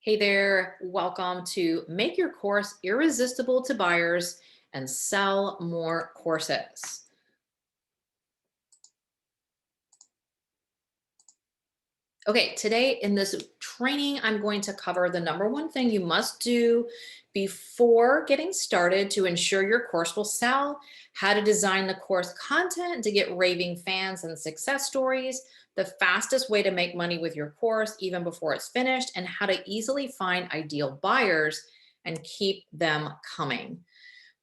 Hey there, welcome to Make Your Course Irresistible to Buyers and Sell More Courses. Okay, today in this training, I'm going to cover the number one thing you must do before getting started to ensure your course will sell, how to design the course content to get raving fans and success stories, the fastest way to make money with your course even before it's finished, and how to easily find ideal buyers and keep them coming.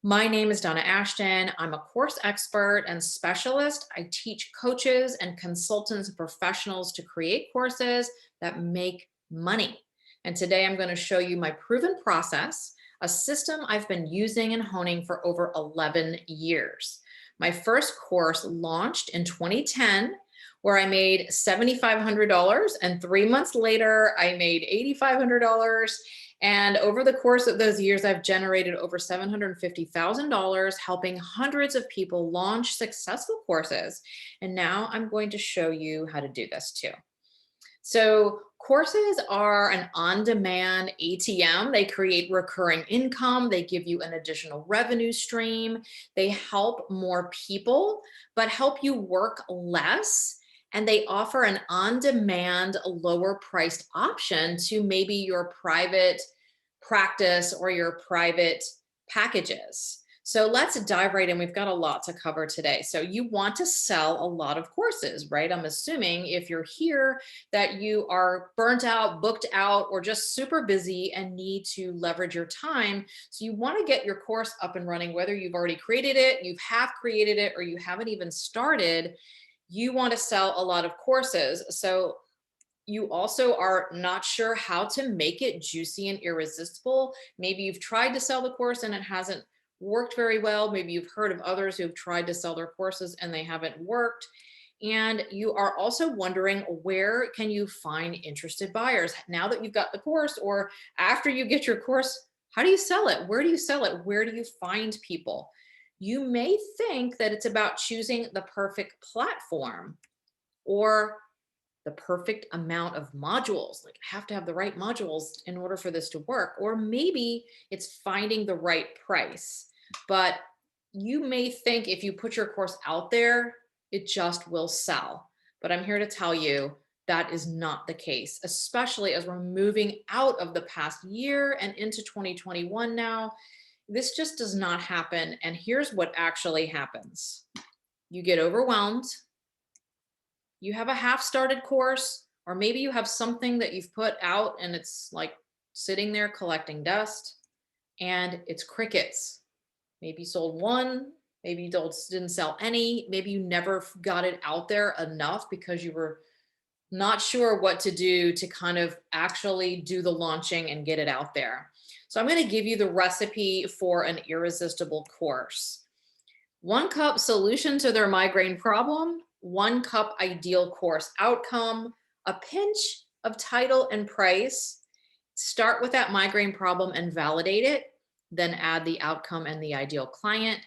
My name is Donna Ashton. I'm a course expert and specialist. I teach coaches and consultants and professionals to create courses that make money. And today I'm going to show you my proven process, a system I've been using and honing for over 11 years. My first course launched in 2010, where I made $7,500, and 3 months later, I made $8,500. And over the course of those years, I've generated over $750,000, helping hundreds of people launch successful courses. And now I'm going to show you how to do this too. So courses are an on-demand ATM. They create recurring income. They give you an additional revenue stream. They help more people, but help you work less. And they offer an on-demand, lower priced option to maybe your private practice or your private packages. So let's dive right in. We've got a lot to cover today. So you want to sell a lot of courses, right? I'm assuming if you're here that you are burnt out, booked out, or just super busy and need to leverage your time. So you want to get your course up and running, whether you've already created it, you've half created it, or you haven't even started. You want to sell a lot of courses. So you also are not sure how to make it juicy and irresistible. Maybe you've tried to sell the course and it hasn't worked very well. Maybe you've heard of others who've tried to sell their courses and they haven't worked. And you are also wondering, where can you find interested buyers now that you've got the course, or after you get your course? How do you sell it? Where do you sell it? Where do you find people? You may think that it's about choosing the perfect platform or the perfect amount of modules. Like, I have to have the right modules in order for this to work. Or maybe it's finding the right price. But you may think if you put your course out there, it just will sell. But I'm here to tell you that is not the case, especially as we're moving out of the past year and into 2021 now. This just does not happen. And here's what actually happens. You get overwhelmed. You have a half-started course, or maybe you have something that you've put out and it's like sitting there collecting dust and it's crickets. Maybe you sold one, maybe you didn't sell any, maybe you never got it out there enough because you were not sure what to do to kind of actually do the launching and get it out there. So I'm going to give you the recipe for an irresistible course. 1 cup solution to their migraine problem, 1 cup ideal course outcome, a pinch of title and price. Start with that migraine problem and validate it. Then add the outcome and the ideal client.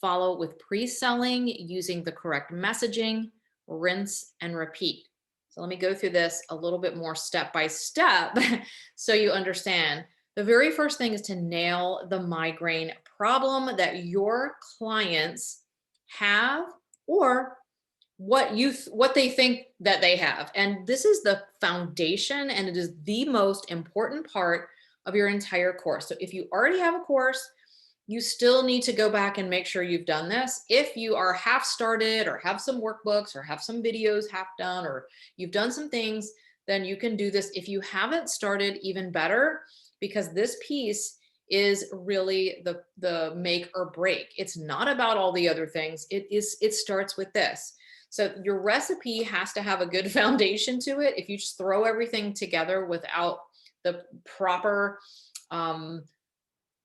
Follow with pre-selling using the correct messaging, rinse and repeat. So let me go through this a little bit more step by step so you understand. The very first thing is to nail the migraine problem that your clients have, or what they think that they have. And this is the foundation, and it is the most important part of your entire course. So if you already have a course, you still need to go back and make sure you've done this. If you are half started or have some workbooks or have some videos half done, or you've done some things, then you can do this. If you haven't started, even better, because this piece is really the make or break. It's not about all the other things. It starts with this. So your recipe has to have a good foundation to it. If you just throw everything together without the proper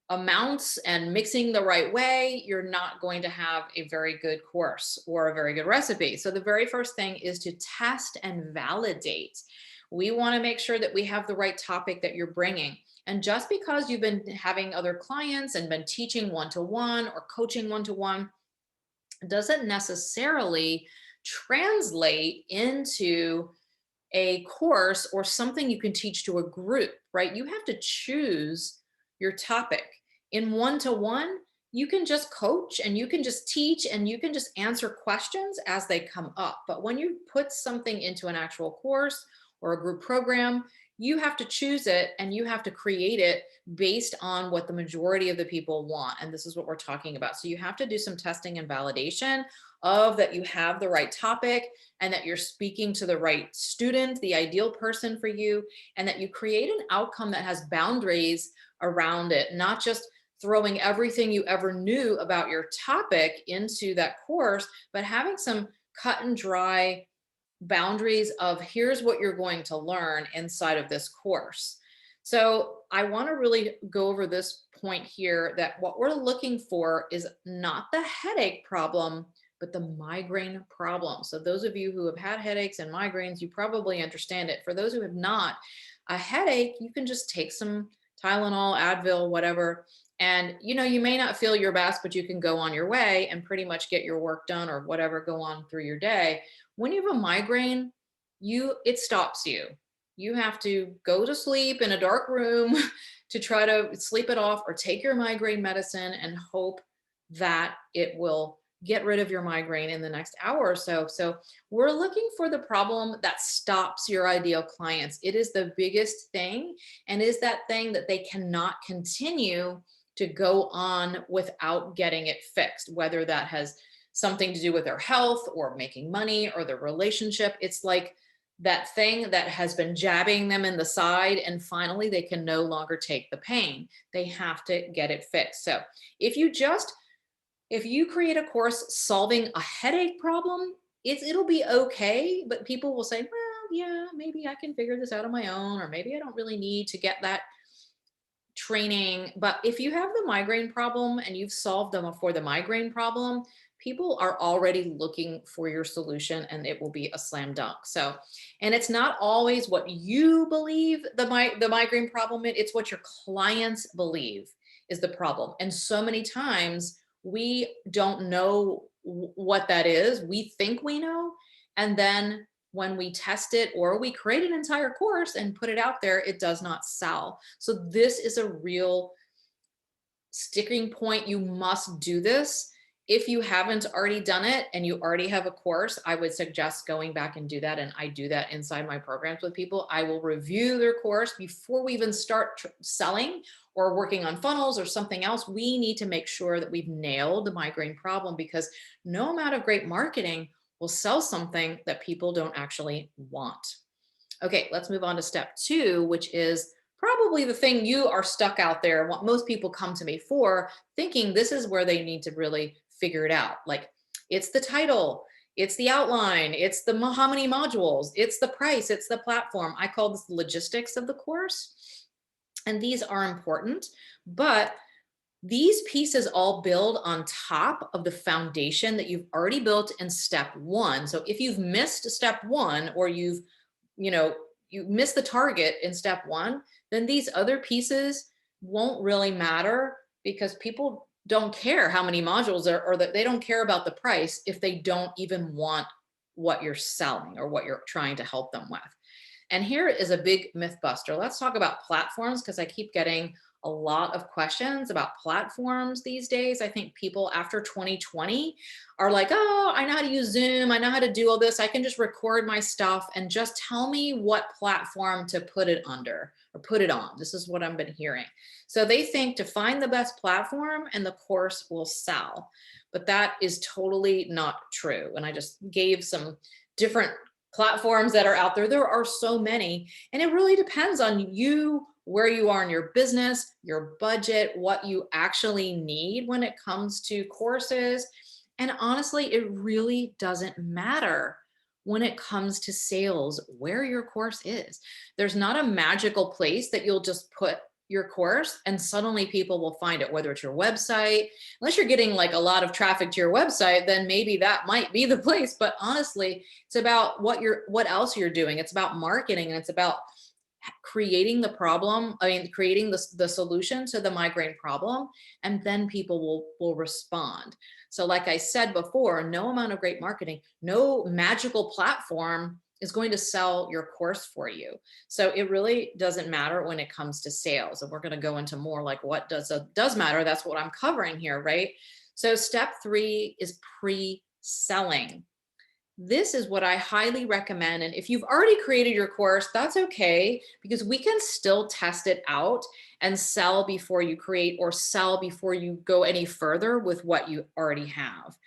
amounts and mixing the right way, you're not going to have a very good course or a very good recipe. So the very first thing is to test and validate. We want to make sure that we have the right topic that you're bringing. And just because you've been having other clients and been teaching one-to-one or coaching one-to-one doesn't necessarily translate into a course or something you can teach to a group, right? You have to choose your topic. In one-to-one, you can just coach and you can just teach and you can just answer questions as they come up. But when you put something into an actual course or a group program, you have to choose it and you have to create it based on what the majority of the people want. And this is what we're talking about. So you have to do some testing and validation of that you have the right topic and that you're speaking to the right student, the ideal person for you, and that you create an outcome that has boundaries around it, not just throwing everything you ever knew about your topic into that course, but having some cut and dry boundaries of here's what you're going to learn inside of this course. So I want to really go over this point here that what we're looking for is not the headache problem, but the migraine problem. So those of you who have had headaches and migraines, you probably understand it. For those who have not, a headache, you can just take some Tylenol, Advil, whatever. And you may not feel your best, but you can go on your way and pretty much get your work done or whatever, go on through your day. When you have a migraine, it stops you. You have to go to sleep in a dark room to try to sleep it off or take your migraine medicine and hope that it will get rid of your migraine in the next hour or so. So we're looking for the problem that stops your ideal clients. It is the biggest thing and is that thing that they cannot continue to go on without getting it fixed, whether that has something to do with their health or making money or their relationship. It's like that thing that has been jabbing them in the side and finally they can no longer take the pain. They have to get it fixed. So if you create a course solving a headache problem, it'll be okay, but people will say, well, yeah, maybe I can figure this out on my own, or maybe I don't really need to get that training. But if you have the migraine problem and you've solved them for the migraine problem, people are already looking for your solution and it will be a slam dunk. So, and it's not always what you believe the migraine problem is, it's what your clients believe is the problem. And so many times we don't know what that is. We think we know. And then when we test it or we create an entire course and put it out there, it does not sell. So this is a real sticking point. You must do this. If you haven't already done it and you already have a course, I would suggest going back and do that. And I do that inside my programs with people. I will review their course before we even start selling or working on funnels or something else. We need to make sure that we've nailed the migraine problem, because no amount of great marketing will sell something that people don't actually want. Okay, let's move on to step 2, which is probably the thing you are stuck out there. What most people come to me for, thinking this is where they need to really figure it out. Like, it's the title, it's the outline, it's the how many modules, it's the price, it's the platform. I call this the logistics of the course. And these are important, but these pieces all build on top of the foundation that you've already built in step 1. So if you've missed step 1 or you missed the target in step 1, then these other pieces won't really matter, because people don't care how many modules are, or that they don't care about the price if they don't even want what you're selling or what you're trying to help them with. And here is a big myth buster. Let's talk about platforms, because I keep getting a lot of questions about platforms these days. I think people after 2020 are like, oh, I know how to use Zoom. I know how to do all this. I can just record my stuff and just tell me what platform to put it under or put it on. This is what I've been hearing. So they think to find the best platform and the course will sell. But that is totally not true. And I just gave some different platforms that are out there. There are so many, and it really depends on you, where you are in your business, your budget, what you actually need when it comes to courses. And honestly, it really doesn't matter when it comes to sales where your course is. There's not a magical place that you'll just put your course and suddenly people will find it, whether it's your website. Unless you're getting like a lot of traffic to your website, then maybe that might be the place. But honestly, it's about what else you're doing. It's about marketing, and it's about creating creating the solution to the migraine problem, and then people will respond. So like I said before, no amount of great marketing, no magical platform is going to sell your course for you. So it really doesn't matter when it comes to sales. And we're going to go into more like what does matter. That's what I'm covering here, right? So step 3 is pre-selling. This is what I highly recommend. And if you've already created your course, that's okay, because we can still test it out and sell before you create, or sell before you go any further with what you already have.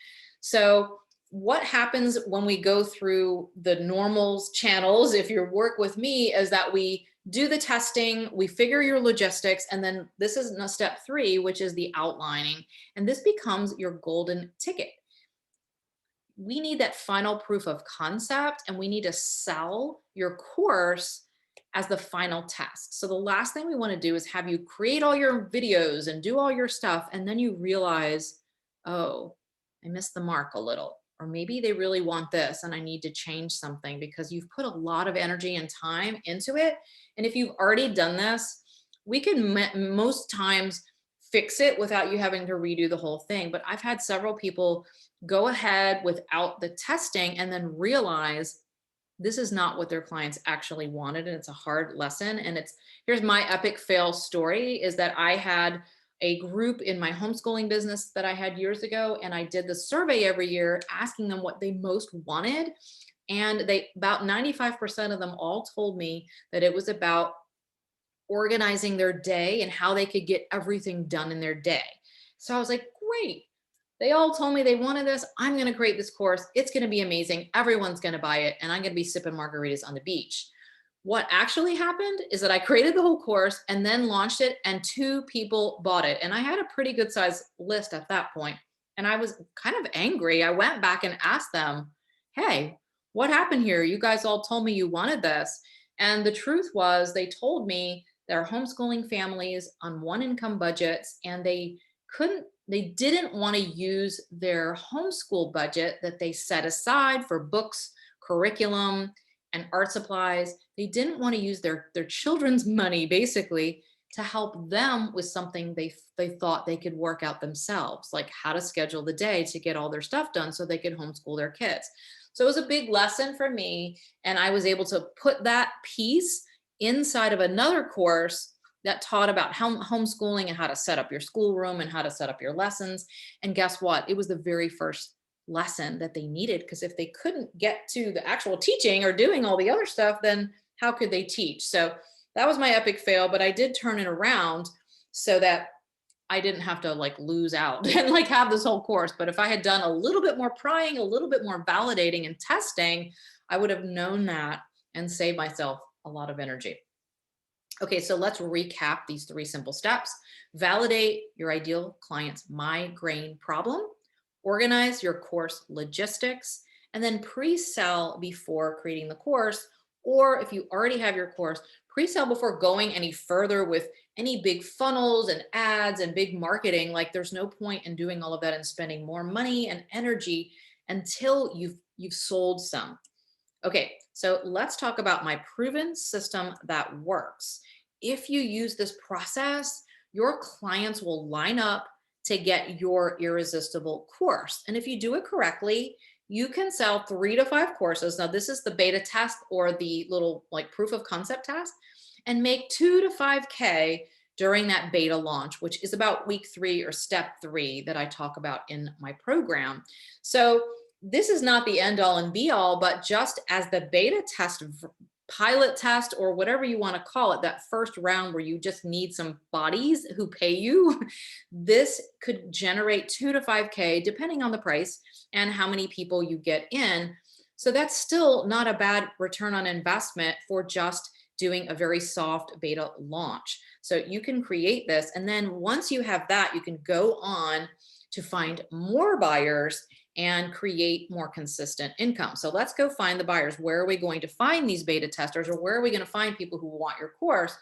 So what happens when we go through the normals channels, if you work with me, is that we do the testing, we figure your logistics, and then this is step 3, which is the outlining. And this becomes your golden ticket. We need that final proof of concept, and we need to sell your course as the final test. So the last thing we want to do is have you create all your videos and do all your stuff, and then you realize, oh, I missed the mark a little, or maybe they really want this and I need to change something, because you've put a lot of energy and time into it. And if you've already done this, we can most times fix it without you having to redo the whole thing. But I've had several people go ahead without the testing and then realize this is not what their clients actually wanted, and it's a hard lesson. And here's my epic fail story, is that I had a group in my homeschooling business that I had years ago, and I did the survey every year asking them what they most wanted, and they about 95% of them all told me that it was about organizing their day and how they could get everything done in their day. So I was like, great. They all told me they wanted this. I'm going to create this course. It's going to be amazing. Everyone's going to buy it. And I'm going to be sipping margaritas on the beach. What actually happened is that I created the whole course and then launched it, and 2 people bought it. And I had a pretty good size list at that point. And I was kind of angry. I went back and asked them, hey, what happened here? You guys all told me you wanted this. And the truth was, they told me they're homeschooling families on 1-income budgets, and they didn't want to use their homeschool budget that they set aside for books, curriculum, and art supplies. They didn't want to use their children's money basically to help them with something they thought they could work out themselves, like how to schedule the day to get all their stuff done so they could homeschool their kids. So it was a big lesson for me, and I was able to put that piece inside of another course that taught about homeschooling and how to set up your schoolroom and how to set up your lessons. And guess what? It was the very first lesson that they needed, because if they couldn't get to the actual teaching or doing all the other stuff, then how could they teach? So that was my epic fail, but I did turn it around so that I didn't have to like lose out and like have this whole course. But if I had done a little bit more prying, a little bit more validating and testing, I would have known that and saved myself a lot of energy. Okay, so let's recap these 3 simple steps. Validate your ideal client's migraine problem, organize your course logistics, and then pre-sell before creating the course. Or if you already have your course, pre-sell before going any further with any big funnels and ads and big marketing. Like, there's no point in doing all of that and spending more money and energy until you've sold some. Okay, so let's talk about my proven system that works. If you use this process, your clients will line up to get your irresistible course. And if you do it correctly, you can sell 3 to 5 courses. Now, this is the beta test or the little like proof of concept test, and make 2 to 5K during that beta launch, which is about week 3 or step 3 that I talk about in my program. So this is not the end all and be all, but just as the beta test, pilot test, or whatever you want to call it, that first round where you just need some bodies who pay you, this could generate 2 to 5K depending on the price and how many people you get in. So that's still not a bad return on investment for just doing a very soft beta launch. So you can create this, and then once you have that, you can go on to find more buyers and create more consistent income. So let's go find the buyers. Where are we going to find these beta testers, or where are we going to find people who want your course?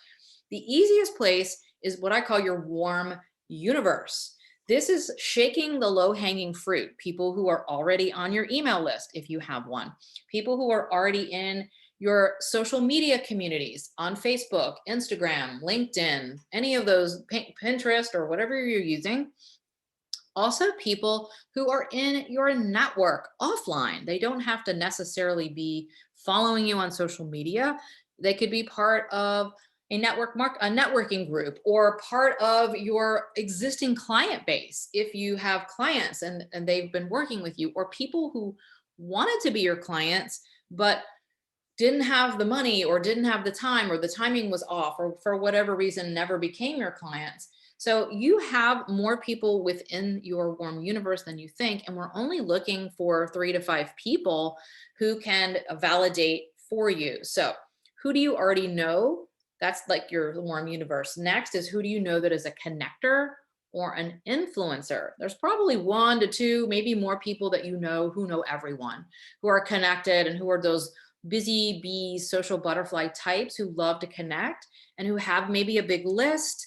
The easiest place is what I call your warm universe. This is shaking the low-hanging fruit. People who are already on your email list, if you have one. People who are already in your social media communities on Facebook, Instagram, LinkedIn, any of those, Pinterest, or whatever you're using. Also, people who are in your network offline. They don't have to necessarily be following you on social media. They could be part of a networking group, or part of your existing client base. If you have clients and they've been working with you, or people who wanted to be your clients, but didn't have the money or didn't have the time, or the timing was off, or for whatever reason never became your clients. So you have more people within your warm universe than you think. And we're only looking for 3 to 5 people who can validate for you. So who do you already know? That's like your warm universe. Next is, who do you know that is a connector or an influencer? There's probably 1 to 2, maybe more people that you know who know everyone, who are connected, and who are those busy bees, social butterfly types who love to connect and who have maybe a big list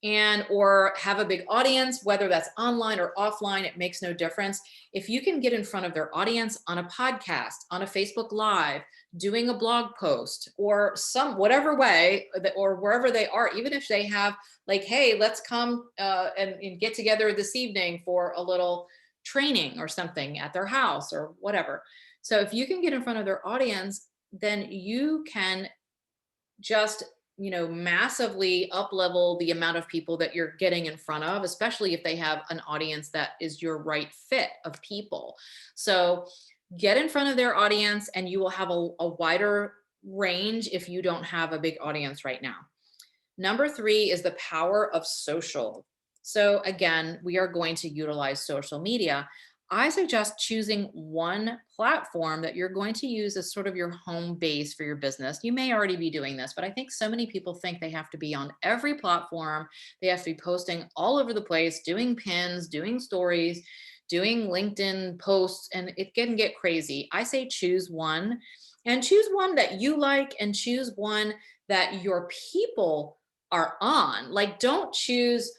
and or have a big audience, whether that's online or offline. It makes no difference. If you can get in front of their audience on a podcast, on a Facebook Live, doing a blog post, or some whatever way, or wherever they are, even if they have like, hey, let's come and get together this evening for a little training or something at their house or whatever. So if you can get in front of their audience, then you can just, massively up level the amount of people that you're getting in front of, especially if they have an audience that is your right fit of people. So get in front of their audience and you will have a wider range if you don't have a big audience right now. Number 3 is the power of social. So again, we are going to utilize social media. I suggest choosing one platform that you're going to use as sort of your home base for your business. You may already be doing this, but I think so many people think they have to be on every platform. They have to be posting all over the place, doing pins, doing stories, doing LinkedIn posts, and it can get crazy. I say choose one, and choose one that you like, and choose one that your people are on. Like, don't choose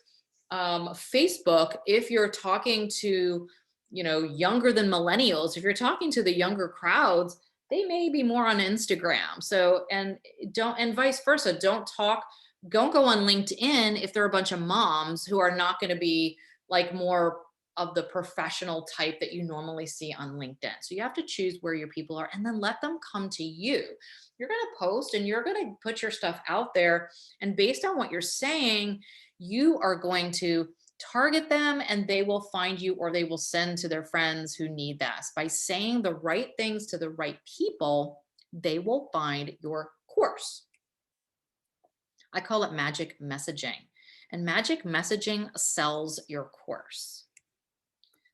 Facebook if you're talking to younger than millennials. If you're talking to the younger crowds, they may be more on Instagram. So, and vice versa. Don't go on LinkedIn if they're a bunch of moms who are not going to be like more of the professional type that you normally see on LinkedIn. So you have to choose where your people are and then let them come to you. You're going to post and you're going to put your stuff out there. And based on what you're saying, you are going to target them, and they will find you, or they will send to their friends who need that. By saying the right things to the right people, they will find your course. I call it magic messaging, and magic messaging sells your course.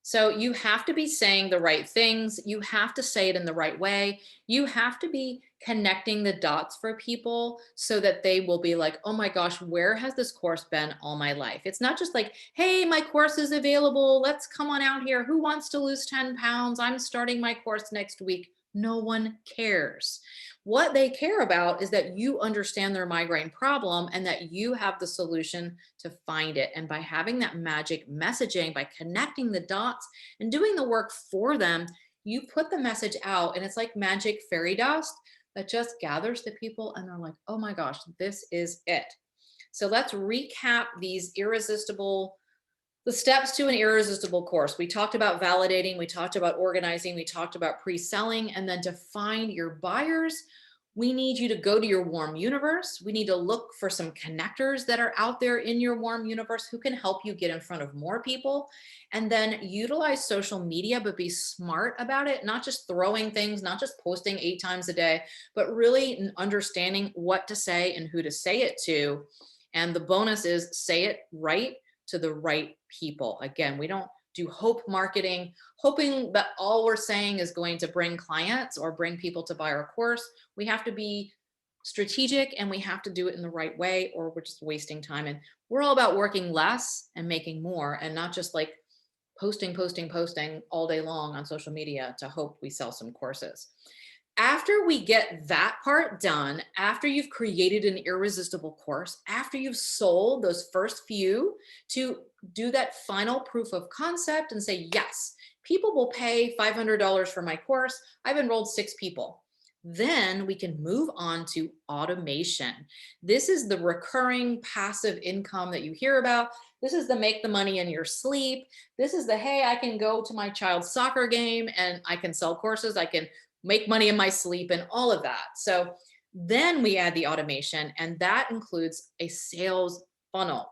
So you have to be saying the right things. You have to say it in the right way. You have to be connecting the dots for people so that they will be like, oh my gosh, where has this course been all my life? It's not just like, hey, my course is available. Let's come on out here. Who wants to lose 10 pounds? I'm starting my course next week. No one cares. What they care about is that you understand their migraine problem and that you have the solution to find it. And by having that magic messaging, by connecting the dots and doing the work for them, you put the message out, and it's like magic fairy dust that just gathers the people, and they're like, oh my gosh, this is it. So let's recap the steps to an irresistible course. We talked about validating, we talked about organizing, we talked about pre-selling, and then to find your buyers, we need you to go to your warm universe. We need to look for some connectors that are out there in your warm universe who can help you get in front of more people. And then utilize social media, but be smart about it, not just throwing things, not just posting 8 times a day, but really understanding what to say and who to say it to. And the bonus is say it right to the right people. Again, we don't do hope marketing, hoping that all we're saying is going to bring clients or bring people to buy our course. We have to be strategic, and we have to do it in the right way, or we're just wasting time. And we're all about working less and making more, and not just like posting all day long on social media to hope we sell some courses. After we get that part done, after you've created an irresistible course, after you've sold those first few, to do that final proof of concept and say, yes, people will pay $500 for my course. I've enrolled 6 people. Then we can move on to automation. This is the recurring passive income that you hear about. This is the make the money in your sleep. This is the, hey, I can go to my child's soccer game and I can sell courses. I can make money in my sleep and all of that. So then we add the automation, and that includes a sales funnel.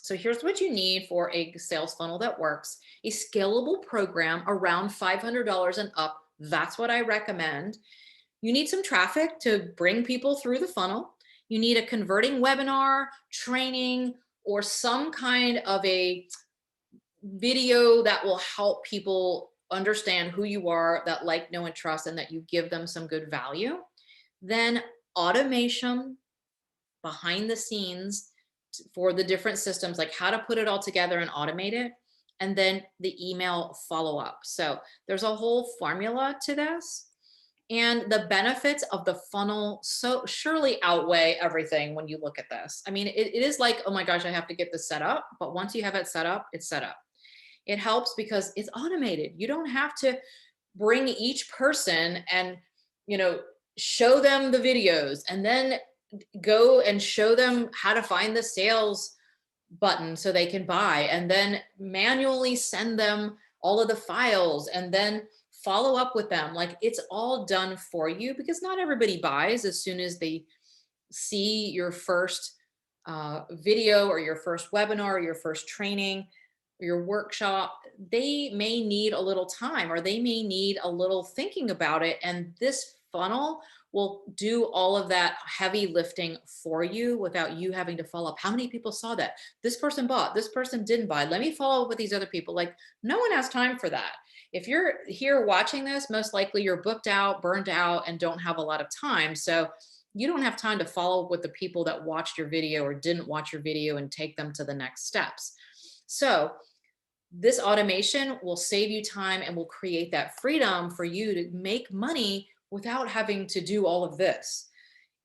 So here's what you need for a sales funnel that works: a scalable program around $500 and up. That's what I recommend. You need some traffic to bring people through the funnel. You need a converting webinar, training, or some kind of a video that will help people understand who you are, that like, know, and trust, and that you give them some good value. Then automation behind the scenes for the different systems, like how to put it all together and automate it. And then the email follow up. So there's a whole formula to this. And the benefits of the funnel so surely outweigh everything when you look at this. I mean, it is like, oh my gosh, I have to get this set up. But once you have it set up, it's set up. It helps because it's automated. You don't have to bring each person and, you know, show them the videos and then go and show them how to find the sales button so they can buy, and then manually send them all of the files and then follow up with them. Like, it's all done for you, because not everybody buys as soon as they see your first video or your first webinar or your first training, your workshop. They may need a little time, or they may need a little thinking about it. And this funnel will do all of that heavy lifting for you without you having to follow up. How many people saw that? This person bought, this person didn't buy. Let me follow up with these other people. Like, no one has time for that. If you're here watching this, most likely you're booked out, burned out, and don't have a lot of time. So you don't have time to follow up with the people that watched your video or didn't watch your video and take them to the next steps. So this automation will save you time and will create that freedom for you to make money without having to do all of this.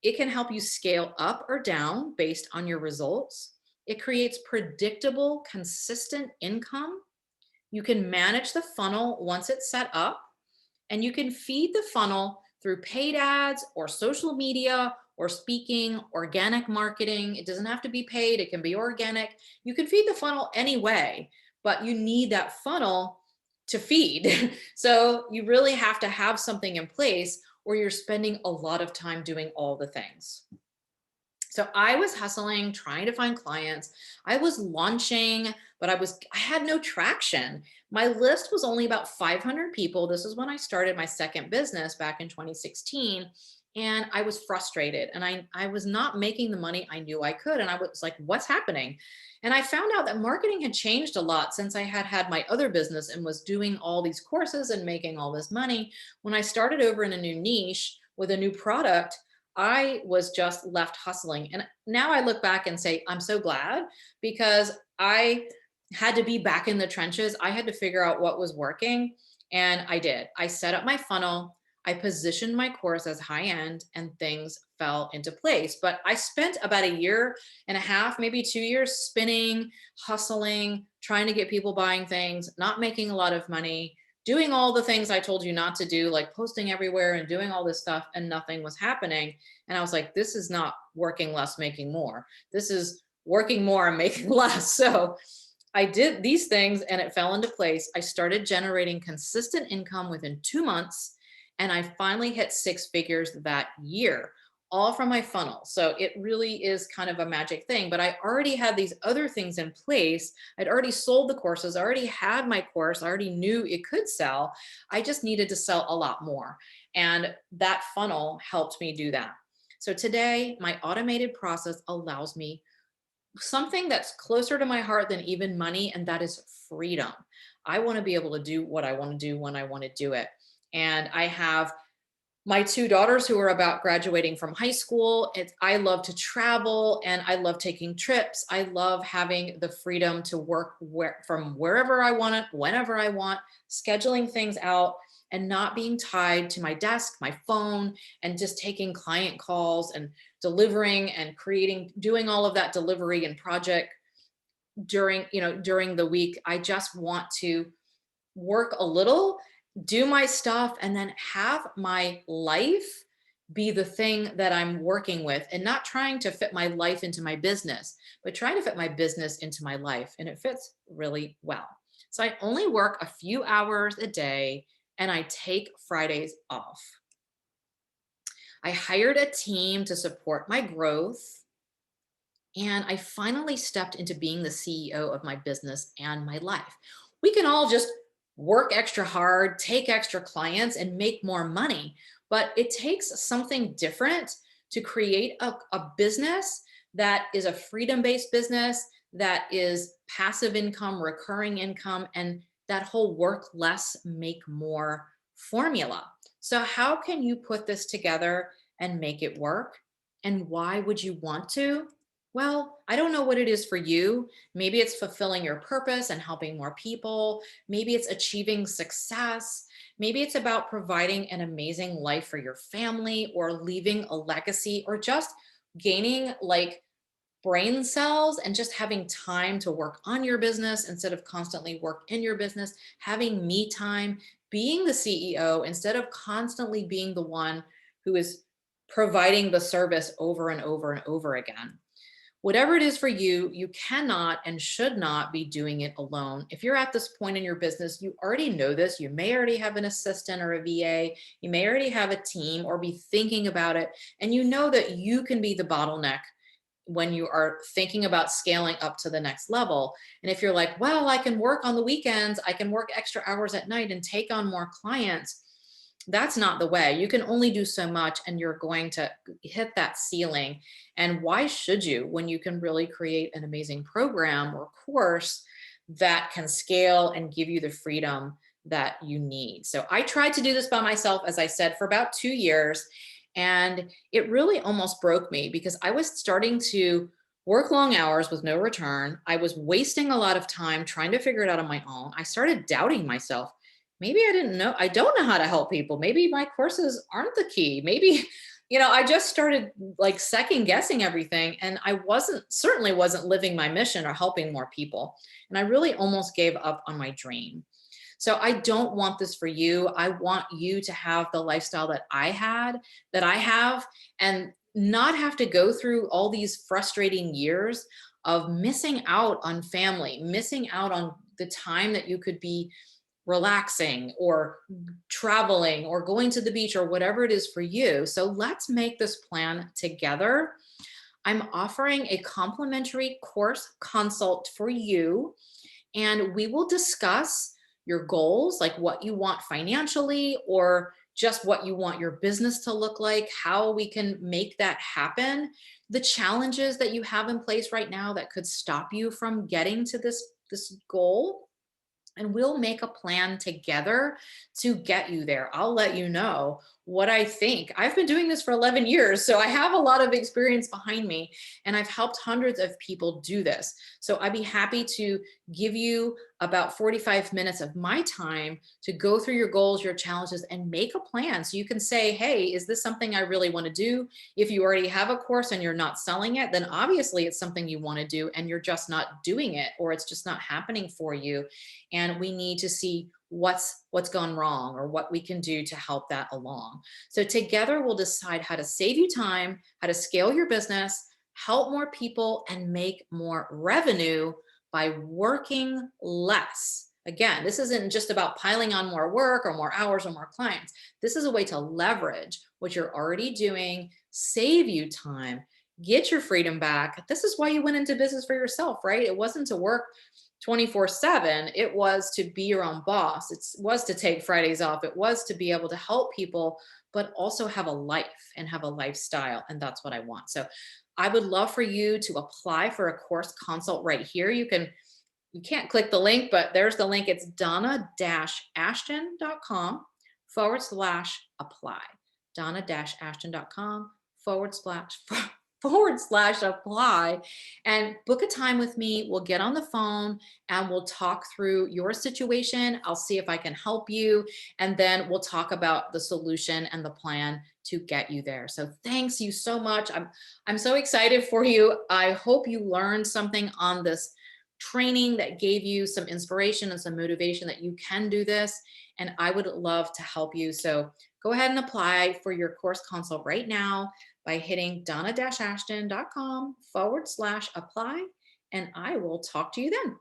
It can help you scale up or down based on your results. It creates predictable, consistent income. You can manage the funnel once it's set up, and you can feed the funnel through paid ads or social media or speaking, organic marketing. It doesn't have to be paid, it can be organic. You can feed the funnel any way, but you need that funnel to feed. So you really have to have something in place, or you're spending a lot of time doing all the things. So I was hustling, trying to find clients. I was launching, but I had no traction. My list was only about 500 people. This is when I started my second business back in 2016. And I was frustrated, and I was not making the money I knew I could. And I was like, what's happening? And I found out that marketing had changed a lot since I had had my other business and was doing all these courses and making all this money. When I started over in a new niche with a new product, I was just left hustling. And now I look back and say, I'm so glad, because I had to be back in the trenches. I had to figure out what was working. And I did. I set up my funnel. I positioned my course as high end, and things fell into place. But I spent about a year and a half, maybe 2 years, spinning, hustling, trying to get people buying things, not making a lot of money, doing all the things I told you not to do, like posting everywhere and doing all this stuff, and nothing was happening. And I was like, this is not working less, making more. This is working more and making less. So I did these things and it fell into place. I started generating consistent income within 2 months, and I finally hit 6 figures that year, all from my funnel. So it really is kind of a magic thing, but I already had these other things in place. I'd already sold the courses. I already had my course. I already knew it could sell. I just needed to sell a lot more. And that funnel helped me do that. So today, my automated process allows me something that's closer to my heart than even money, and that is freedom. I want to be able to do what I want to do when I want to do it. And I have my 2 daughters who are about graduating from high school. I love to travel, and I love taking trips. I love having the freedom to work from wherever I want it, whenever I want, scheduling things out and not being tied to my desk, my phone, and just taking client calls and delivering and creating, doing all of that delivery and project during the week. I just want to work a little, do my stuff, and then have my life be the thing that I'm working with, and not trying to fit my life into my business, but trying to fit my business into my life. And it fits really well. So I only work a few hours a day, and I take Fridays off. I hired a team to support my growth. And I finally stepped into being the CEO of my business and my life. We can all just work extra hard, take extra clients, and make more money. But it takes something different to create a business that is a freedom based business, that is passive income, recurring income, and that whole work less, make more formula. So, how can you put this together and make it work? And why would you want to? Well, I don't know what it is for you. Maybe it's fulfilling your purpose and helping more people. Maybe it's achieving success. Maybe it's about providing an amazing life for your family or leaving a legacy or just gaining like brain cells and just having time to work on your business instead of constantly work in your business, having me time, being the CEO instead of constantly being the one who is providing the service over and over and over again. Whatever it is for you, you cannot and should not be doing it alone. If you're at this point in your business, you already know this. You may already have an assistant or a VA. You may already have a team or be thinking about it. And you know that you can be the bottleneck when you are thinking about scaling up to the next level. And if you're like, well, I can work on the weekends, I can work extra hours at night and take on more clients, that's not the way. You can only do so much and you're going to hit that ceiling. And why should you when you can really create an amazing program or course that can scale and give you the freedom that you need? So I tried to do this by myself, as I said, for about 2 years. And it really almost broke me because I was starting to work long hours with no return. I was wasting a lot of time trying to figure it out on my own. I started doubting myself. Maybe I don't know how to help people. Maybe my courses aren't the key. Maybe, I just started like second guessing everything and I certainly wasn't living my mission or helping more people. And I really almost gave up on my dream. So I don't want this for you. I want you to have the lifestyle that I have, and not have to go through all these frustrating years of missing out on family, missing out on the time that you could be relaxing or traveling or going to the beach or whatever it is for you. So let's make this plan together. I'm offering a complimentary course consult for you, and we will discuss your goals, like what you want financially or just what you want your business to look like, how we can make that happen, the challenges that you have in place right now that could stop you from getting to this goal, and we'll make a plan together to get you there. I'll let you know what I think. I've been doing this for 11 years, so I have a lot of experience behind me, and I've helped hundreds of people do this. So I'd be happy to give you about 45 minutes of my time to go through your goals, your challenges, and make a plan. So you can say, hey, is this something I really want to do? If you already have a course and you're not selling it, then obviously it's something you want to do and you're just not doing it, or it's just not happening for you. And we need to see what's gone wrong or what we can do to help that along. So together we'll decide how to save you time, how to scale your business, help more people, and make more revenue by working less. Again, this isn't just about piling on more work or more hours or more clients. This is a way to leverage what you're already doing, save you time, get your freedom back. This is why you went into business for yourself, right? It wasn't to work 24/7. It was to be your own boss. It was to take Fridays off. It was to be able to help people, but also have a life and have a lifestyle. And that's what I want. So I would love for you to apply for a course consult right here. You can't click the link, but there's the link. It's donna-ashton.com/apply. donna-ashton.com/apply, and book a time with me. We'll get on the phone and we'll talk through your situation. I'll see if I can help you. And then we'll talk about the solution and the plan to get you there. So thanks you so much. I'm so excited for you. I hope you learned something on this training that gave you some inspiration and some motivation that you can do this. And I would love to help you. So go ahead and apply for your course consult right now by hitting donna-ashton.com/apply. And I will talk to you then.